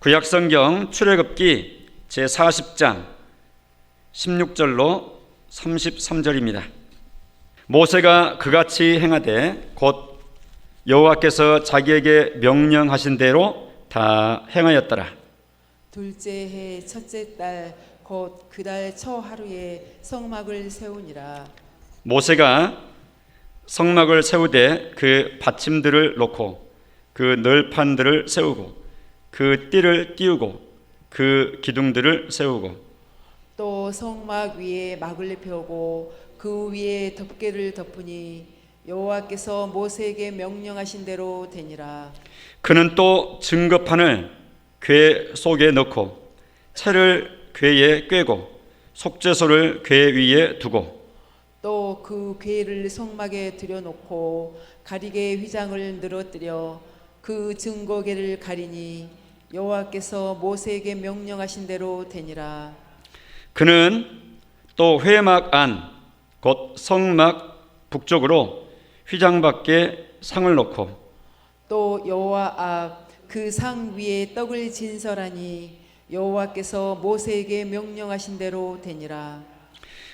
구약성경 출애굽기 제40장 16절로 33절입니다. 모세가 그같이 행하되 곧 여호와께서 자기에게 명령하신 대로 다 행하였더라. 둘째 해 첫째 달 곧 그 달 초 하루에 성막을 세우니라. 모세가 성막을 세우되 그 받침들을 놓고 그 널판들을 세우고 그 띠를 띄우고 그 기둥들을 세우고 또 성막 위에 막을 펴고 그 위에 덮개를 덮으니 여호와께서 모세에게 명령하신 대로 되니라. 그는 또 증거판을 궤 속에 넣고 채를 궤에 꿰고 속죄소를 궤 위에 두고 또 그 궤를 성막에 들여놓고 가리개 휘장을 늘어뜨려 그 증거궤를 가리니 여호와께서 모세에게 명령하신 대로 되니라. 그는 또 회막 안 곧 성막 북쪽으로 휘장 밖에 상을 놓고 또 여호와 앞 그 상 위에 떡을 진설하니 여호와께서 모세에게 명령하신 대로 되니라.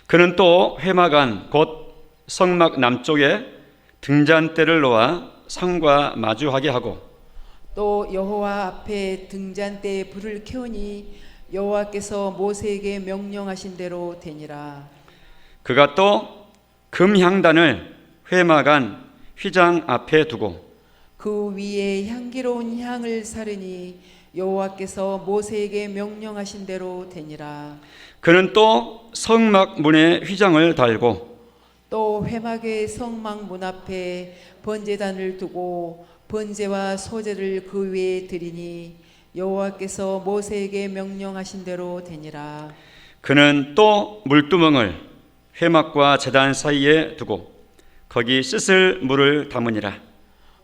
그는 또 회막 안 곧 성막 남쪽에 등잔대를 놓아 상과 마주하게 하고 또 여호와 앞에 등잔대에 불을 켜니 여호와께서 모세에게 명령하신 대로 되니라. 그가 또 금향단을 회막 안 휘장 앞에 두고 그 위에 향기로운 향을 사르니 여호와께서 모세에게 명령하신 대로 되니라. 그는 또 성막 문에 휘장을 달고 또 회막의 성막 문 앞에 번제단을 두고 번제와 소제를 그 위에 드리니 여호와께서 모세에게 명령하신 대로 되니라. 그는 또 물두멍을 회막과 제단 사이에 두고 거기 씻을 물을 담으니라.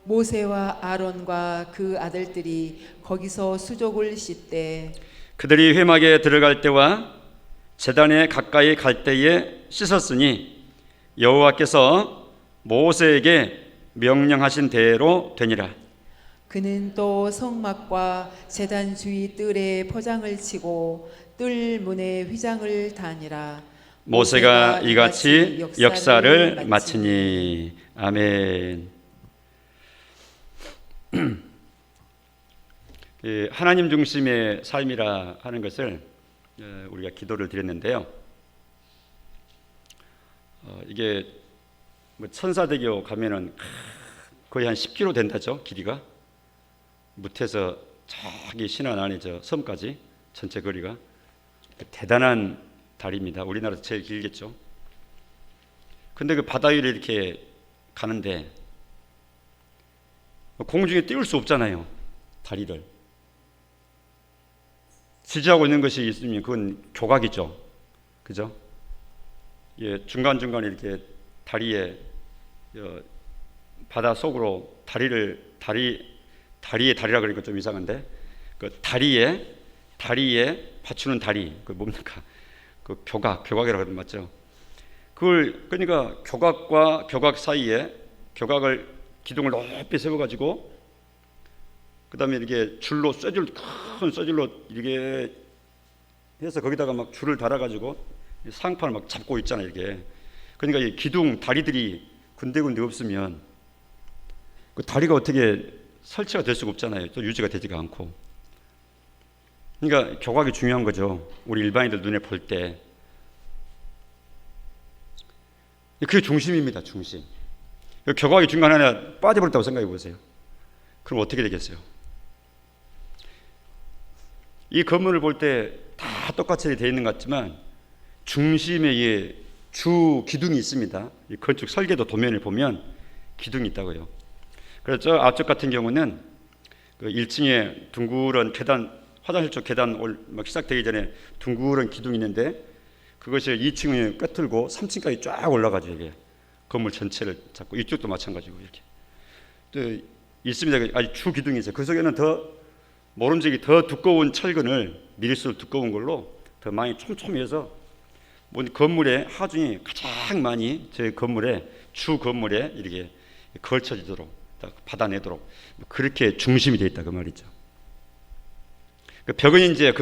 모세와 아론과 그 아들들이 거기서 수족을 씻되 그들이 회막에 들어갈 때와 제단에 가까이 갈 때에 씻었으니 여호와께서 모세에게 명령하신 대로 되니라. 그는 또 성막과 제단 주위 뜰에 포장을 치고 뜰 문에 휘장을 다니라. 모세가 이같이 역사를 마치니. 아멘. 하나님 중심의 삶이라 하는 것을 우리가 기도를 드렸는데요. 이게 뭐 천사대교 가면은 거의 한 10km 된다죠, 길이가. 무태에서 저기 신안 안에 저 섬까지 전체 거리가 대단한 다리입니다. 우리나라에서 제일 길겠죠. 근데 그 바다 위를 이렇게 가는데 공중에 띄울 수 없잖아요, 다리를. 지지하고 있는 것이 있으면 그건 교각이죠, 그죠? 예, 중간중간에 이렇게 다리에 바다 속으로 다리에 다리라 그러니까 좀 이상한데 그 다리에 받치는 다리 그 뭡니까? 그 교각이라고 하면 맞죠? 그걸 그러니까 교각과 교각 사이에 교각을 기둥을 높이 세워가지고 그 다음에 이렇게 줄로 큰 쇠줄로 이렇게 해서 거기다가 막 줄을 달아가지고 상판을 막 잡고 있잖아요, 이렇게. 그러니까 이 기둥 다리들이 군데군데 없으면 그 다리가 어떻게 설치가 될 수가 없잖아요. 또 유지가 되지가 않고. 그러니까 교각이 중요한 거죠, 우리 일반인들 눈에 볼 때. 그게 중심입니다, 중심. 교각이 중간 하나 빠져버렸다고 생각해 보세요. 그럼 어떻게 되겠어요? 이 건물을 볼 때 다 똑같이 되어 있는 것 같지만 중심에 주 기둥이 있습니다. 이 건축 설계도 도면을 보면 기둥이 있다고요. 그래서 저 앞쪽 같은 경우는 그 1층에 둥그런 계단, 화장실 쪽 계단 막 시작되기 전에 둥그런 기둥이 있는데 그것이 2층을 꿰뚫고 3층까지 쫙 올라가죠. 이게 건물 전체를 잡고 이쪽도 마찬가지고 이렇게 또 있습니다. 아주 주 기둥이 있어요. 그 속에는 모름지기 더 두꺼운 철근을 밀수록 두꺼운 걸로 더 많이 촘촘해서 건물의 하중이 가장 많이 저희 건물에 주 건물에 이렇게 걸쳐지도록 받아내도록 그렇게 중심이 되어 있다 그 말이죠. 그 벽은 이제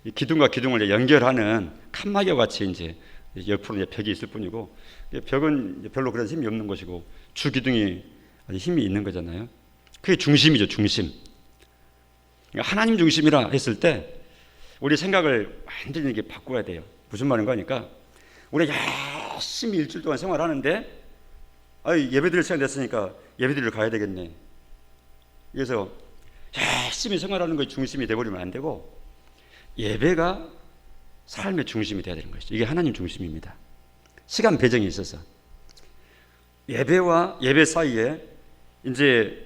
이 기둥과 기둥을 연결하는 칸막이와 같이 이제 옆으로 이제 벽이 있을 뿐이고, 벽은 이제 별로 그런 힘이 없는 것이고 주 기둥이 아주 힘이 있는 거잖아요. 그게 중심이죠, 중심. 그러니까 하나님 중심이라 했을 때 우리 생각을 완전히 이렇게 바꿔야 돼요. 무슨 말인가 하니까, 우리가 열심히 일주일 동안 생활하는데 예배드릴 시간 됐으니까 예배드리러 가야 되겠네. 그래서 열심히 생활하는 것이 중심이 되어버리면 안 되고, 예배가 삶의 중심이 되어야 되는 것이죠. 이게 하나님 중심입니다. 시간 배정이 있어서 예배와 예배 사이에 이제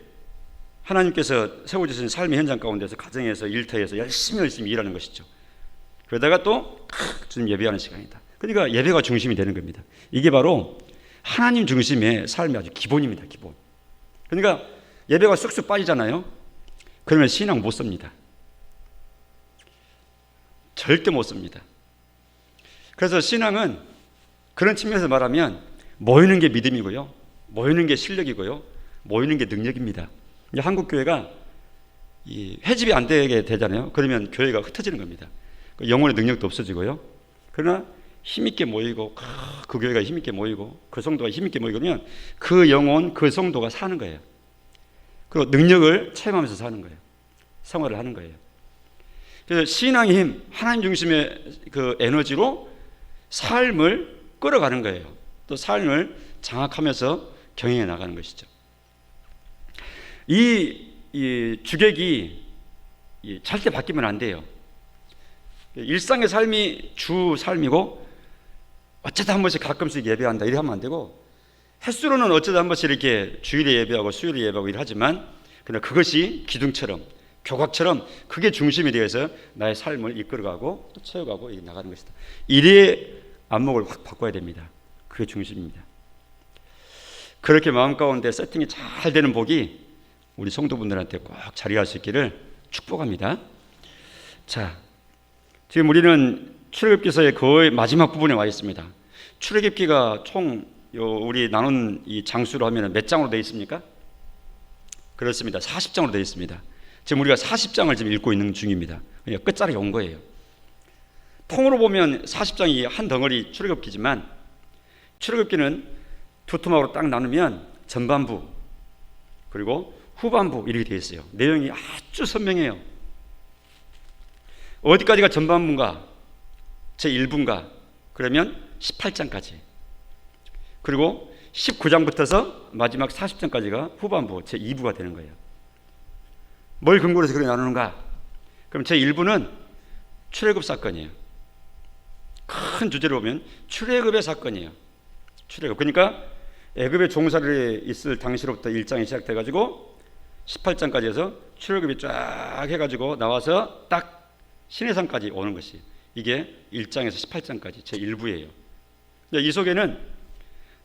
하나님께서 세워주신 삶의 현장 가운데서 가정에서 일터에서 열심히 일하는 것이죠. 그러다가 또 주님 예배하는 시간이다. 그러니까 예배가 중심이 되는 겁니다. 이게 바로 하나님 중심의 삶의 아주 기본입니다. 기본. 그러니까 예배가 쑥쑥 빠지잖아요. 그러면 신앙 못 씁니다. 절대 못 씁니다. 그래서 신앙은 그런 측면에서 말하면 모이는 게 믿음이고요, 모이는 게 실력이고요, 모이는 게 능력입니다. 이제 한국 교회가 이 회집이 안 되게 되잖아요. 그러면 교회가 흩어지는 겁니다. 영혼의 능력도 없어지고요. 그러나 힘있게 모이고, 그 교회가 힘있게 모이고, 그 성도가 힘있게 모이면 그 영혼, 그 성도가 사는 거예요. 그리고 능력을 체험하면서 사는 거예요. 생활을 하는 거예요. 그래서 신앙의 힘, 하나님 중심의 그 에너지로 삶을 끌어가는 거예요. 또 삶을 장악하면서 경영해 나가는 것이죠. 이 주객이 절대 바뀌면 안 돼요. 일상의 삶이 주 삶이고, 어쩌다 한 번씩 가끔씩 예배한다 이래 하면 안 되고, 횟수로는 어쩌다 한 번씩 이렇게 주일에 예배하고 수요일에 예배하고 이러하지만, 그러나 그것이 기둥처럼, 교각처럼 그게 중심이 되어서 나의 삶을 이끌어가고 또 채워가고 이렇게 나가는 것이다. 이래 안목을 확 바꿔야 됩니다. 그게 중심입니다. 그렇게 마음 가운데 세팅이 잘 되는 복이 우리 성도분들한테 꼭 자리할 수 있기를 축복합니다. 자, 지금 우리는 출애굽기서의 거의 마지막 부분에 와 있습니다. 출애굽기가 총 우리 나눈 이 장수로 하면 몇 장으로 되어 있습니까? 그렇습니다. 40장으로 되어 있습니다. 지금 우리가 40장을 지금 읽고 있는 중입니다. 그러니까 끝자락에 온 거예요. 통으로 보면 40장이 한 덩어리 출애굽기지만, 출애굽기는 두 토막으로 딱 나누면 전반부 그리고 후반부 이렇게 되어 있어요. 내용이 아주 선명해요. 어디까지가 전반부인가? 제1부인가? 그러면 18장까지. 그리고 19장부터서 마지막 40장까지가 후반부 제2부가 되는 거예요. 뭘 근거로 해서 그렇게 나누는가? 그럼 제1부는 출애굽 사건이에요. 큰 주제로 보면 출애굽의 사건이에요. 출애굽. 그러니까 애굽의 종살이에 있을 당시로부터 1장이 시작돼가지고 18장까지 해서 출애굽이 쫙 해가지고 나와서 딱 시내산까지 오는 것이, 이게 1장에서 18장까지 제1부예요. 이 속에는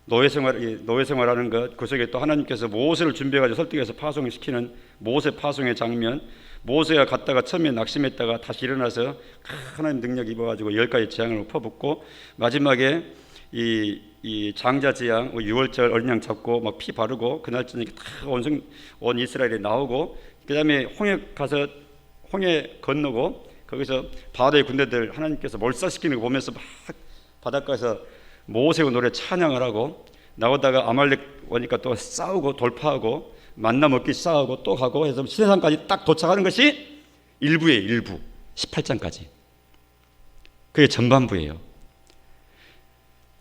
노예 생활하는 것, 그 속에 또 하나님께서 모세를 준비해가지고 설득해서 파송시키는 모세 파송의 장면, 모세가 갔다가 처음에 낙심했다가 다시 일어나서 하나님 능력 입어가지고 10가지 재앙을 퍼붓고, 마지막에 이 장자 재앙, 6월절 어린 양 잡고 막 피 바르고 그날 저녁에 다 온 이스라엘이 나오고, 그 다음에 홍해 가서 홍해 건너고 거기서 바다의 군대들 하나님께서 몰살시키는 거 보면서 막 바닷가에서 모세의 노래 찬양을 하고, 나오다가 아말렉 오니까 또 싸우고 돌파하고 만나 먹기 싸우고 또 가고 해서 시내산까지 딱 도착하는 것이 일부예요. 일부 18장까지. 그게 전반부예요.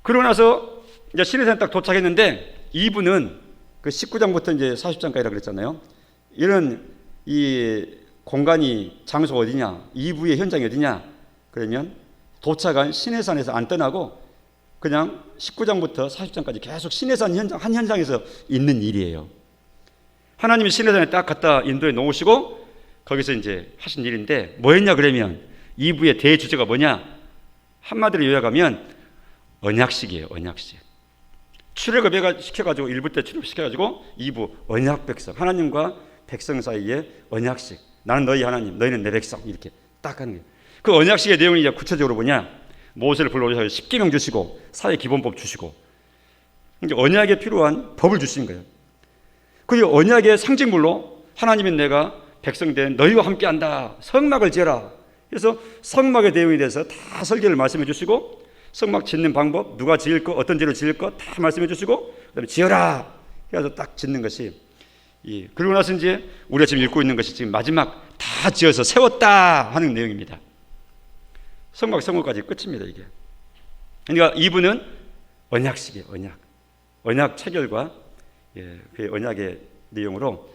그러고 나서 이제 시내산 딱 도착했는데 2부는 그 19장부터 이제 40장까지라 그랬잖아요. 이런 이 공간이 장소가 어디냐, 2부의 현장이 어디냐, 그러면 도착한 시내산에서 안 떠나고 그냥 19장부터 40장까지 계속 시내산 현장, 한 현장에서 있는 일이에요. 하나님이 시내산에 딱 갖다 인도해 놓으시고 거기서 이제 하신 일인데, 뭐였냐 그러면 2부의 대주제가 뭐냐, 한마디로 요약하면 언약식이에요. 언약식. 출애굽 시켜가지고 1부 때 출애굽시켜가지고 2부 언약 백성, 하나님과 백성 사이에 언약식. 나는 너희 하나님, 너희는 내 백성, 이렇게 딱 하는 거예요. 그 언약식의 내용이 이제 구체적으로 뭐냐, 모세를 불러오셔서 십계명 주시고 사회 기본법 주시고, 이제 언약에 필요한 법을 주신 거예요. 그 언약의 상징물로 하나님인 내가 백성된 너희와 함께한다. 성막을 지어라. 그래서 성막의 내용에 대해서 다 설계를 말씀해 주시고 성막 짓는 방법, 누가 지을 거, 어떤 재로 지을 거 다 말씀해 주시고 그다음에 지어라. 그래서 딱 짓는 것이 그리고 나서 이제 우리가 지금 읽고 있는 것이 지금 마지막 다 지어서 세웠다 하는 내용입니다. 성막 성호까지 끝입니다. 이게. 그러니까 이분은 언약식이에요. 언약 체결과 그 언약의 내용으로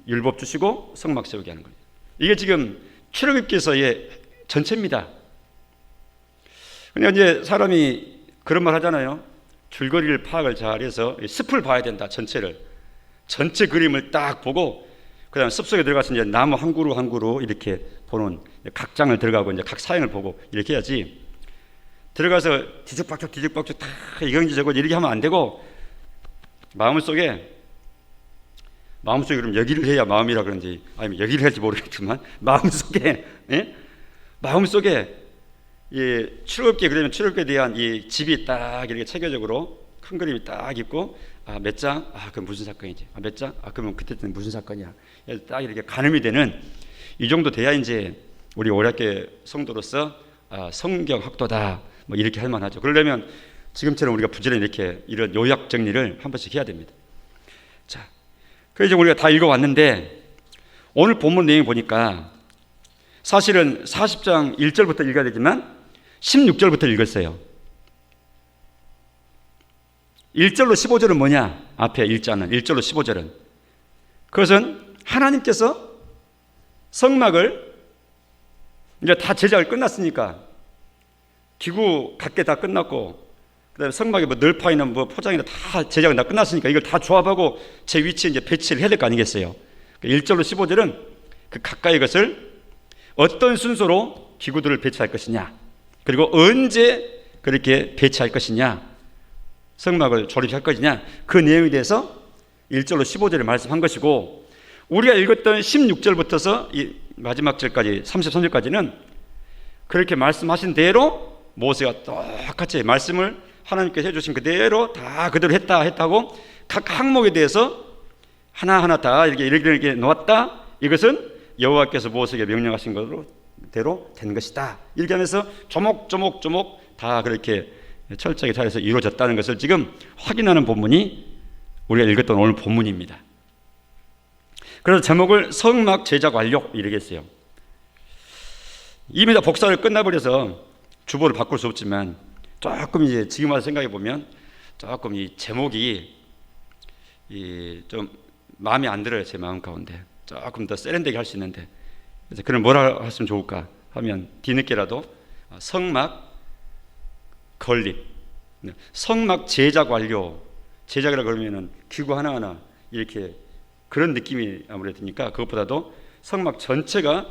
율법 주시고 성막 세우게 하는 거예요. 이게 지금 출애굽기서의 전체입니다. 그러니까 이제 사람이 그런 말 하잖아요. 줄거리를 파악을 잘해서 숲을 봐야 된다. 전체 그림을 딱 보고 그다음 숲속에 들어가서 이제 나무 한 그루 한 그루 이렇게 보는 각 장을 들어가고 이제 각 사연을 보고 이렇게 해야지. 들어가서 뒤죽박죽 다 이건지 저건지 이렇게 하면 안 되고 마음속에 그럼 여기를 해야 마음이라 그런지 아니면 여기를 할지 모르겠지만 마음속에 출애굽기 그러면 출애굽기에 대한 이 집이 딱 이렇게 체계적으로 큰 그림이 딱 있고 몇 장? 그럼 무슨 사건이지? 몇 장? 그러면 그때는 무슨 사건이야? 딱 이렇게 가늠이 되는 이 정도 돼야 이제 우리 오략교회 성도로서 성경 학도다 뭐 이렇게 할 만하죠. 그러려면 지금처럼 우리가 부지런히 이렇게 이런 요약 정리를 한 번씩 해야 됩니다. 자, 그래서 우리가 다 읽어왔는데 오늘 본문 내용 보니까 사실은 40장 1절부터 읽어야 되지만 16절부터 읽었어요. 1절로 15절은 뭐냐? 앞에 1절로 15절은 그것은 하나님께서 성막을 이제 다 제작을 끝났으니까 기구 각계 다 끝났고 그다음에 성막에 뭐 널파이나 뭐 포장이나 다 제작이 다 끝났으니까 이걸 다 조합하고 제 위치에 이제 배치를 해야 될 거 아니겠어요? 1절로 15절은 그 가까이 것을 어떤 순서로 기구들을 배치할 것이냐 그리고 언제 그렇게 배치할 것이냐 성막을 조립할 것이냐 그 내용에 대해서 1절로 15절에 말씀한 것이고 우리가 읽었던 16절부터서 이 마지막 절까지 33절까지는 그렇게 말씀하신 대로 모세가 똑같이 말씀을 하나님께서 해주신 그대로 다 그대로 했다고 각 항목에 대해서 하나하나 다 이렇게 놓았다. 이것은 여호와께서 모세에게 명령하신 대로 된 것이다. 이렇게 하면서 조목조목 다 그렇게 철저하게 잘해서 이루어졌다는 것을 지금 확인하는 본문이 우리가 읽었던 오늘 본문입니다. 그래서 제목을 성막 제작 완료 이렇게 했어요. 이미 다 복사를 끝나버려서 주보를 바꿀 수 없지만 조금 이제 지금 와서 생각해 보면 조금 이 제목이 좀 마음에 안 들어요. 제 마음 가운데 조금 더 세련되게 할 수 있는데 그래서 그럼 뭐라 했으면 좋을까 하면 뒤늦게라도 성막 건립, 성막 제작 완료. 제작이라 그러면은 기구 하나하나 이렇게 그런 느낌이 아무래도 드니까 그것보다도 성막 전체가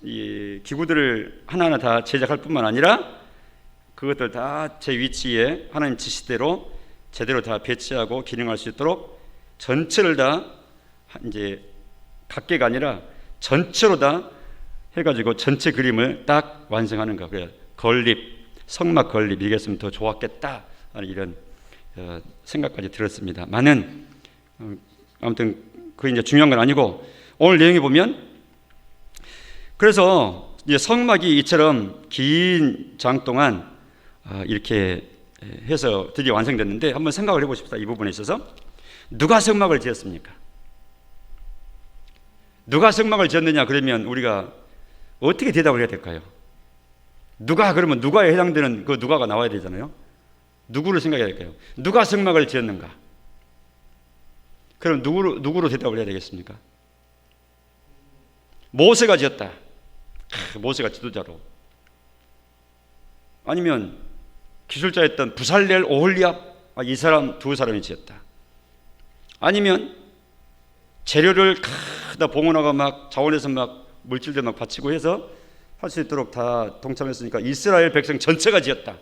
이 기구들을 하나하나 다 제작할 뿐만 아니라 그것들 다 제 위치에 하나님 지시대로 제대로 다 배치하고 기능할 수 있도록 전체를 다 이제 각계가 아니라 전체로 다 해가지고 전체 그림을 딱 완성하는 거. 그래 건립, 성막 건립 이게 했으면 더 좋았겠다 하는 이런 생각까지 들었습니다. 많은 아무튼 그게 이제 중요한 건 아니고 오늘 내용에 보면 그래서 이제 성막이 이처럼 긴 장 동안 이렇게 해서 드디어 완성됐는데 한번 생각을 해보십시다. 이 부분에 있어서 누가 성막을 지었습니까? 누가 성막을 지었느냐 그러면 우리가 어떻게 대답을 해야 될까요? 누가 그러면 누가에 해당되는 그 누가가 나와야 되잖아요. 누구를 생각해야 될까요? 누가 성막을 지었는가? 그럼 누구로 대답을 해야 되겠습니까? 모세가 지었다. 모세가 지도자로. 아니면 기술자였던 부살렐, 오홀리압 이 사람 두 사람이 지었다. 아니면 재료를 다 봉헌하고 막 자원해서 막 물질들 막 바치고 해서 할 수 있도록 다 동참했으니까 이스라엘 백성 전체가 지었다.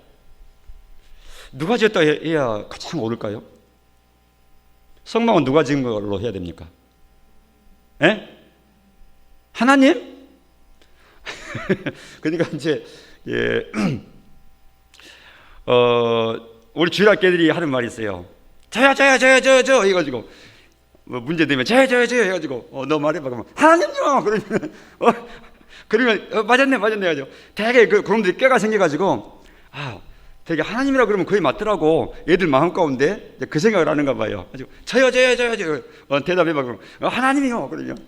누가 지었다 해야 가장 옳을까요? 성막은 누가 지은 걸로 해야 됩니까? 예? 하나님? 그러니까 이제 우리 주일학교들이 하는 말이 있어요. 저야 이가지고 뭐 문제 되면 저요 해가지고 너 말해봐 그러면 하나님요 그러면 그러면 맞았네 해가지고 되게 그놈들이 꾀가 생겨가지고 되게 하나님이라 그러면 거의 맞더라고. 애들 마음 가운데 그 생각을 하는가 봐요. 저요 대답해봐 그러면 하나님이요 그러면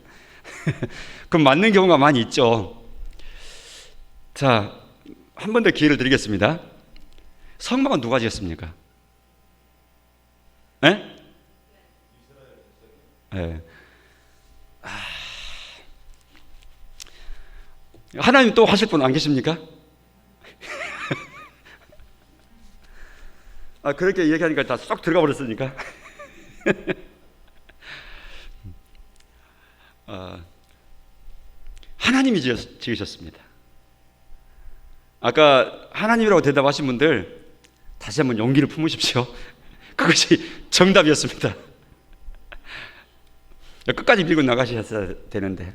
그럼 맞는 경우가 많이 있죠. 자, 한 번 더 기회를 드리겠습니다. 성막은 누가 지었습니까? 네? 네. 하나님 또 하실 분 안 계십니까? 그렇게 얘기하니까 다 쏙 들어가 버렸으니까. 하나님이 지으셨습니다. 아까 하나님이라고 대답하신 분들 다시 한번 용기를 품으십시오. 그것이 정답이었습니다. 끝까지 밀고 나가셔야 되는데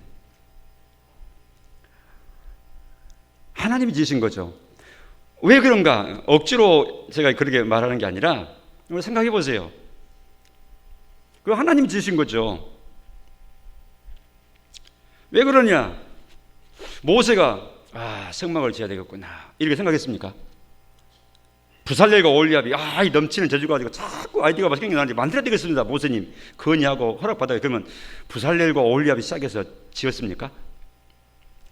하나님이 지으신 거죠. 왜 그런가? 억지로 제가 그렇게 말하는 게 아니라 생각해 보세요. 그 하나님이 지으신 거죠. 왜 그러냐? 모세가 성막을 지어야 되겠구나 이렇게 생각했습니까? 부살렐과 올리압이 이 넘치는 재주 가지고 자꾸 아이디어가 생겨나는데 만들어야 되겠습니다. 모세님 건의하고 허락받아요. 그러면 부살렐과 올리압이 시작해서 지었습니까?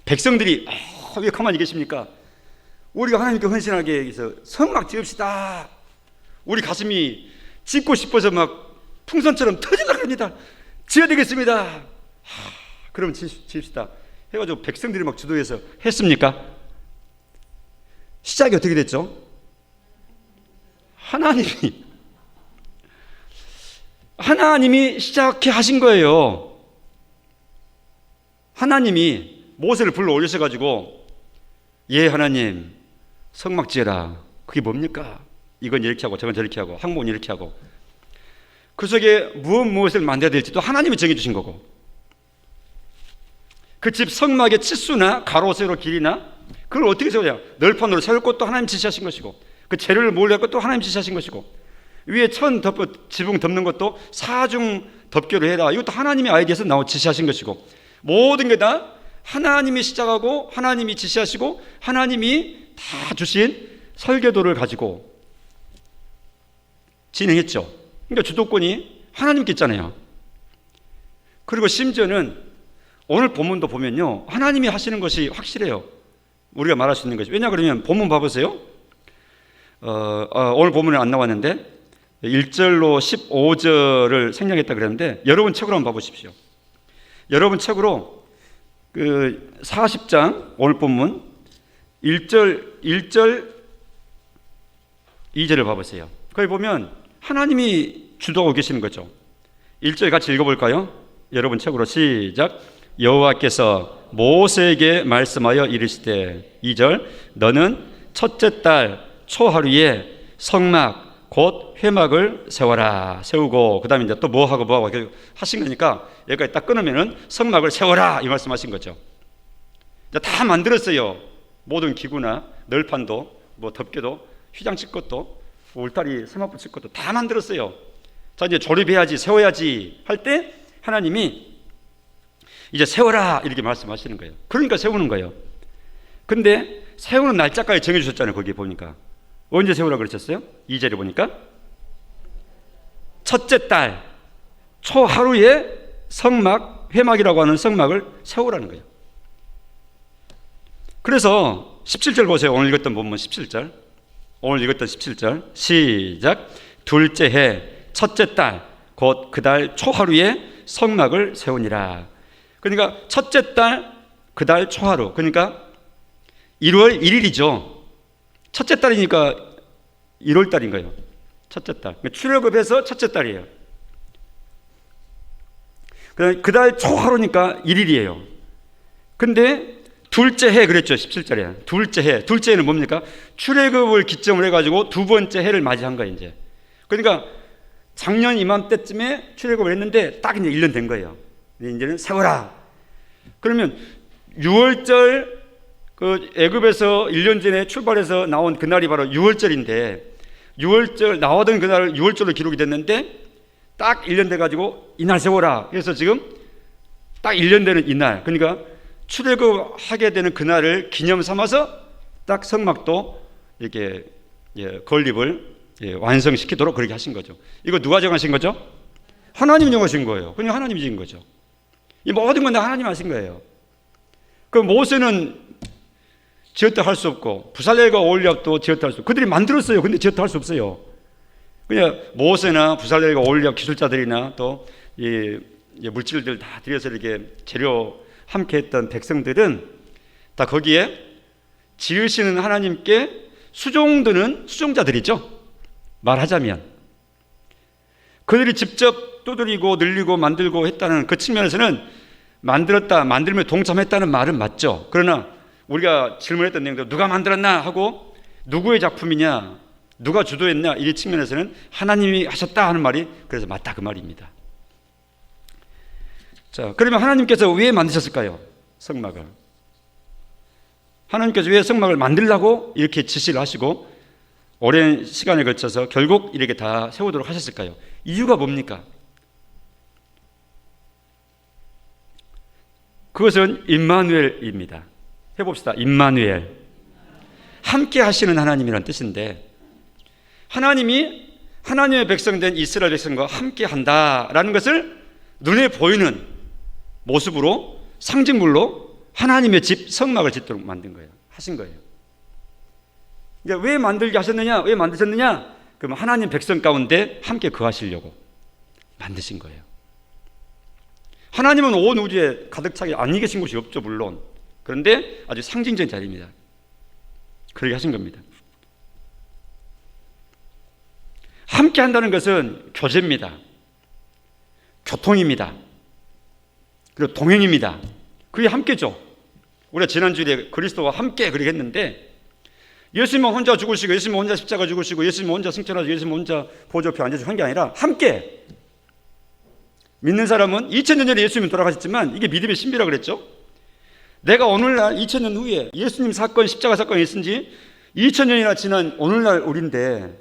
백성들이 왜 가만히 계십니까? 우리가 하나님께 헌신하게 해서 성막 지읍시다. 우리 가슴이 짓고 싶어서 막 풍선처럼 터지려고 합니다. 지어야 되겠습니다. 그럼 지읍시다 해가지고 백성들이 막 주도해서 했습니까? 시작이 어떻게 됐죠? 하나님이 시작해 하신 거예요. 하나님이 모세를 불러 올리셔가지고 하나님 성막 지어라. 그게 뭡니까? 이건 이렇게 하고 저건 저렇게 하고 항목은 이렇게 하고 그 속에 무엇을 만들어야 될지도 하나님이 정해주신 거고 그 집 성막의 치수나 가로 세로 길이나 그걸 어떻게 세워야 널판으로 세울 것도 하나님 지시하신 것이고 그 재료를 모을 것도 하나님 지시하신 것이고 위에 지붕 덮는 것도 사중 덮개로 해라. 이것도 하나님의 아이디어에서 지시하신 것이고 모든 게 다 하나님이 시작하고 하나님이 지시하시고 하나님이 다 주신 설계도를 가지고 진행했죠. 그러니까 주도권이 하나님께 있잖아요. 그리고 심지어는 오늘 본문도 보면요 하나님이 하시는 것이 확실해요. 우리가 말할 수 있는 것이. 왜냐 그러면 본문 봐보세요. 오늘 본문에 안 나왔는데 1절로 15절을 생략했다 그랬는데 여러분 책으로 한번 봐보십시오. 여러분 책으로 그 40장 오늘 본문 1절 2절을 봐보세요. 거기 보면 하나님이 주도하고 계시는 거죠. 1절 같이 읽어볼까요? 여러분 책으로 시작. 여호와께서 모세에게 말씀하여 이르시되 2절 너는 첫째 달 초하루에 성막 곧 회막을 세우고 그 다음에 이제 또 뭐하고 하신 거니까 여기까지 딱 끊으면은 성막을 세워라 이 말씀하신 거죠. 이제 다 만들었어요. 모든 기구나 널판도 뭐 덮개도 휘장 칠 것도 울타리 세마포 칠 것도 다 만들었어요. 자 이제 조립해야지 세워야지 할 때 하나님이 이제 세워라 이렇게 말씀하시는 거예요. 그러니까 세우는 거예요. 근데 세우는 날짜까지 정해주셨잖아요. 거기 보니까 언제 세우라 그러셨어요? 2절에 보니까 첫째 달 초하루에 성막 회막이라고 하는 성막을 세우라는 거예요. 그래서 17절 보세요. 오늘 읽었던 본문 17절 오늘 읽었던 17절 시작. 둘째 해 첫째 달 곧 그 달 초하루에 성막을 세우니라. 그러니까 첫째 달 그 달 초하루 그러니까 1월 1일이죠. 첫째 달이니까 1월 달인 거예요. 첫째 달. 출애굽해서 첫째 달이에요. 그 달 초하루니까 1일이에요. 근데 둘째 해 그랬죠. 17절에. 둘째 해. 둘째 해는 뭡니까? 출애굽을 기점으로 해가지고 두 번째 해를 맞이한 거예요. 이제. 그러니까 작년 이맘때쯤에 출애굽을 했는데 딱 이제 1년 된 거예요. 이제는 세워라. 그러면 6월절 그 애굽에서 1년 전에 출발해서 나온 그날이 바로 6월절인데 6월절 나오던 그날 6월절로 기록이 됐는데 딱 1년 돼가지고 이날 세워라. 그래서 지금 딱 1년 되는 이날, 그러니까 출애굽하게 되는 그날을 기념 삼아서 딱 성막도 이렇게 건립을 완성시키도록 그렇게 하신 거죠. 이거 누가 정하신 거죠? 하나님이 정하신 거예요. 그냥 하나님이 지은 거죠. 이 모든 건 다 하나님 하신 거예요. 그 모세는 지었다 할 수 없고 부살렐과 오홀리압도 지었다 할 수 없고 그들이 만들었어요. 근데 지었다 할 수 없어요. 그냥 모세나 부살렐과 오홀리압 기술자들이나 또 이 물질들 다 들여서 이렇게 재료 함께 했던 백성들은 다 거기에 지으시는 하나님께 수종드는 수종자들이죠. 말하자면 그들이 직접 두드리고 늘리고 만들고 했다는 그 측면에서는 만들었다, 만들면 동참했다는 말은 맞죠. 그러나 우리가 질문했던 내용도 누가 만들었나 하고 누구의 작품이냐, 누가 주도했냐 이 측면에서는 하나님이 하셨다 하는 말이 그래서 맞다 그 말입니다. 자, 그러면 하나님께서 왜 만드셨을까요? 성막을. 하나님께서 왜 성막을 만들라고 이렇게 지시를 하시고 오랜 시간에 걸쳐서 결국 이렇게 다 세우도록 하셨을까요? 이유가 뭡니까? 그것은 임마누엘입니다. 해봅시다. 임마누엘. 함께 하시는 하나님이라는 뜻인데 하나님이 하나님의 백성된 이스라엘 백성과 함께 한다라는 것을 눈에 보이는 모습으로 상징물로 하나님의 집 성막을 짓도록 만든 거예요. 하신 거예요. 그러니까 왜 만들게 하셨느냐? 왜 만드셨느냐? 그러면 하나님 백성 가운데 함께 거하시려고 만드신 거예요. 하나님은 온 우주에 가득 차게 안 계신 곳이 없죠, 물론. 그런데 아주 상징적인 자리입니다. 그렇게 하신 겁니다. 함께 한다는 것은 교제입니다. 교통입니다. 그리고 동행입니다. 그게 함께죠. 우리가 지난주에 그리스도와 함께 그렇게 했는데 예수님은 혼자 죽으시고 예수님은 혼자 십자가 죽으시고 예수님은 혼자 승천하시고 예수님은 혼자 보좌 앞에 앉으시고 한 게 아니라 함께 믿는 사람은 2000년 전에 예수님이 돌아가셨지만 이게 믿음의 신비라고 그랬죠. 내가 오늘날 2000년 후에 예수님 사건 십자가 사건이 있은 지 2000년이나 지난 오늘날 우리인데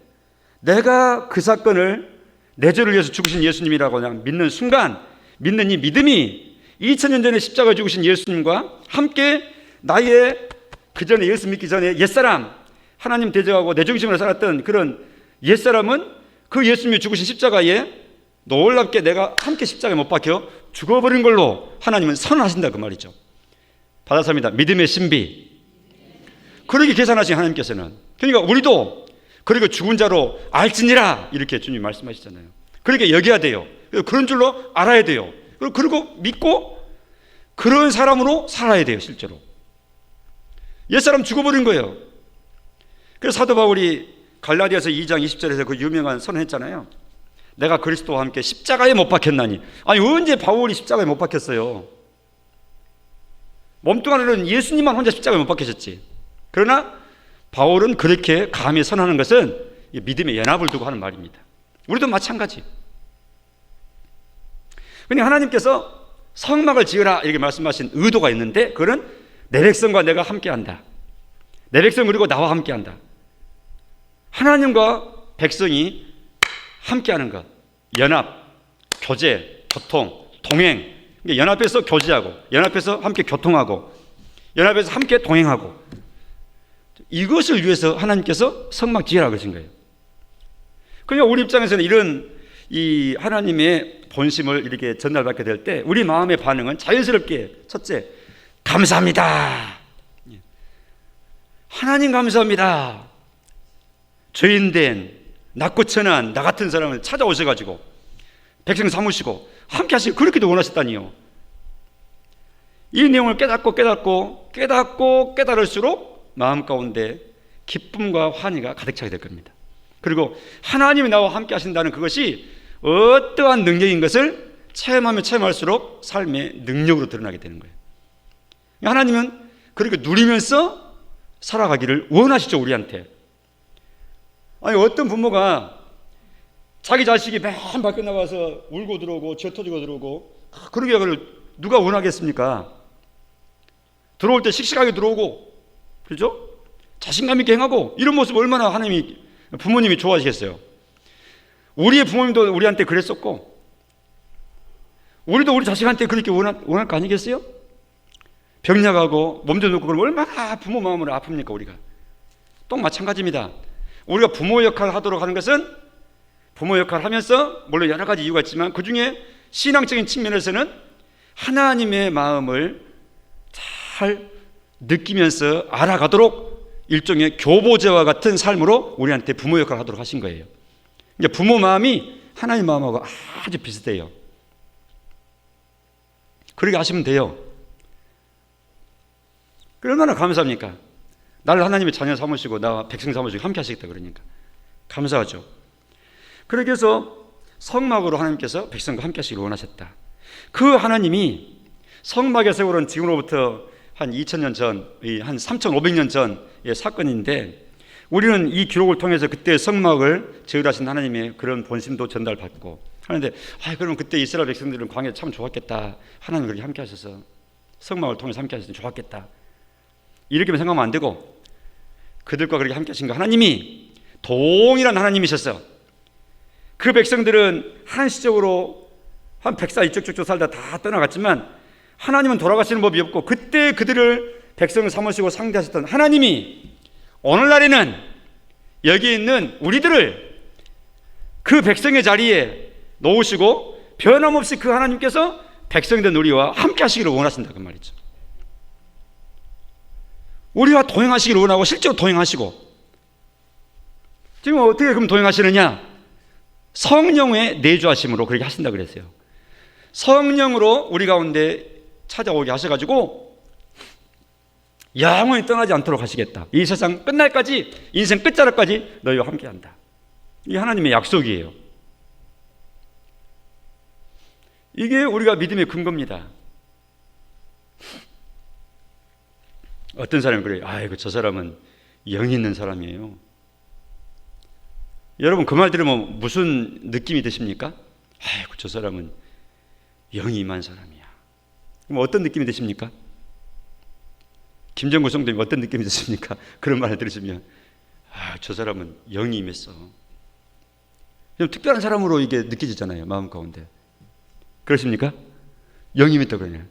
내가 그 사건을 내 죄를 위해서 죽으신 예수님이라고 그냥 믿는 순간 믿는 이 믿음이 2000년 전에 십자가 죽으신 예수님과 함께 나의 그 전에 예수 믿기 전에 옛사람 하나님 대적하고 내 중심으로 살았던 그런 옛사람은 그 예수님이 죽으신 십자가에 놀랍게 내가 함께 십자가에 못 박혀 죽어버린 걸로 하나님은 선언하신다 그 말이죠. 받아sab니다. 믿음의 신비. 그렇게 계산하신 하나님께서는 그러니까 우리도 그리고 죽은 자로 알지니라 이렇게 주님 말씀하시잖아요. 그렇게 여겨야 돼요. 그런 줄로 알아야 돼요. 그리고 믿고 그런 사람으로 살아야 돼요. 실제로 옛사람 죽어버린 거예요. 그래서 사도 바울이 갈라디아서 2장 20절에서 그 유명한 선언했잖아요. 내가 그리스도와 함께 십자가에 못 박혔나니. 아니 언제 바울이 십자가에 못 박혔어요? 몸뚱아리는 예수님만 혼자 십자가에 못 박히셨지. 그러나 바울은 그렇게 감히 선언하는 것은 믿음의 연합을 두고 하는 말입니다. 우리도 마찬가지. 그러니 하나님께서 성막을 지으라 이렇게 말씀하신 의도가 있는데 그거는 내 백성과 내가 함께한다. 내 백성 그리고 나와 함께한다. 하나님과 백성이 함께하는 것, 연합, 교제, 교통, 동행. 연합해서 교제하고, 연합해서 함께 교통하고, 연합해서 함께 동행하고. 이것을 위해서 하나님께서 성막 지으라 그러신 거예요. 그러니까 우리 입장에서는 이런 이 하나님의 본심을 이렇게 전달받게 될 때 우리 마음의 반응은 자연스럽게 첫째, 감사합니다. 하나님 감사합니다. 죄인된 낮고 천한 나 같은 사람을 찾아오셔가지고 백성 삼으시고 함께 하시고 그렇게도 원하셨다니요. 이 내용을 깨닫고 깨달을수록 마음 가운데 기쁨과 환희가 가득 차게 될 겁니다. 그리고 하나님이 나와 함께 하신다는 그것이 어떠한 능력인 것을 체험하면 체험할수록 삶의 능력으로 드러나게 되는 거예요. 하나님은 그렇게 누리면서 살아가기를 원하시죠, 우리한테. 아니 어떤 부모가 자기 자식이 맨 밖에 나가서 울고 들어오고 젖 터지고 들어오고 그러게 누가 원하겠습니까? 들어올 때 씩씩하게 들어오고 그렇죠? 자신감 있게 행하고 이런 모습 얼마나 부모님이 좋아하시겠어요? 우리의 부모님도 우리한테 그랬었고, 우리도 우리 자식한테 그렇게 원할 거 아니겠어요? 병약하고 몸도 늙고 그러면 얼마나 부모 마음으로 아픕니까? 우리가 또 마찬가지입니다. 우리가 부모 역할을 하도록 하는 것은 부모 역할을 하면서 물론 여러 가지 이유가 있지만 그 중에 신앙적인 측면에서는 하나님의 마음을 잘 느끼면서 알아가도록 일종의 교보제와 같은 삶으로 우리한테 부모 역할을 하도록 하신 거예요. 이제 부모 마음이 하나님 마음하고 아주 비슷해요. 그렇게 하시면 돼요. 얼마나 감사합니까? 나를 하나님의 자녀 삼으시고 나 백성 삼으시고 함께 하시겠다 그러니까 감사하죠. 그렇게 해서 성막으로 하나님께서 백성과 함께 하시기를 원하셨다. 그 하나님이 성막의 세월은 지금으로부터 한 2000년 전, 한 3500년 전의 사건인데 우리는 이 기록을 통해서 그때 성막을 제을하신 하나님의 그런 본심도 전달받고 하는데, 그럼 그때 이스라엘 백성들은 광야에 참 좋았겠다. 하나님 그렇게 함께 하셔서 성막을 통해서 함께 하셨으면 좋았겠다. 이렇게만 생각하면 안 되고, 그들과 그렇게 함께 하신 거 하나님이 동일한 하나님이셨어. 그 백성들은 한시적으로 한 100살 이쪽저쪽 살다 다 떠나갔지만 하나님은 돌아가시는 법이 없고, 그때 그들을 백성을 삼으시고 상대하셨던 하나님이 오늘날에는 여기 있는 우리들을 그 백성의 자리에 놓으시고 변함없이 그 하나님께서 백성된 우리와 함께 하시기를 원하신다 그 말이죠. 우리와 동행하시기를 원하고 실제로 동행하시고, 지금 어떻게 그럼 동행하시느냐? 성령의 내주하심으로 그렇게 하신다 그랬어요. 성령으로 우리 가운데 찾아오게 하셔가지고 영원히 떠나지 않도록 하시겠다. 이 세상 끝날까지, 인생 끝자락까지 너희와 함께한다. 이게 하나님의 약속이에요. 이게 우리가 믿음의 근거입니다. 어떤 사람이 그래요. 아이고 저 사람은 영이 있는 사람이에요. 여러분 그 말 들으면 무슨 느낌이 드십니까? 아이고 저 사람은 영이 임한 사람이야. 그럼 어떤 느낌이 드십니까? 김정구 성도님 어떤 느낌이 드십니까? 그런 말을 들으시면 저 사람은 영이 임했어. 좀 특별한 사람으로 이게 느껴지잖아요. 마음 가운데. 그러십니까? 영이 임했다 그러냐.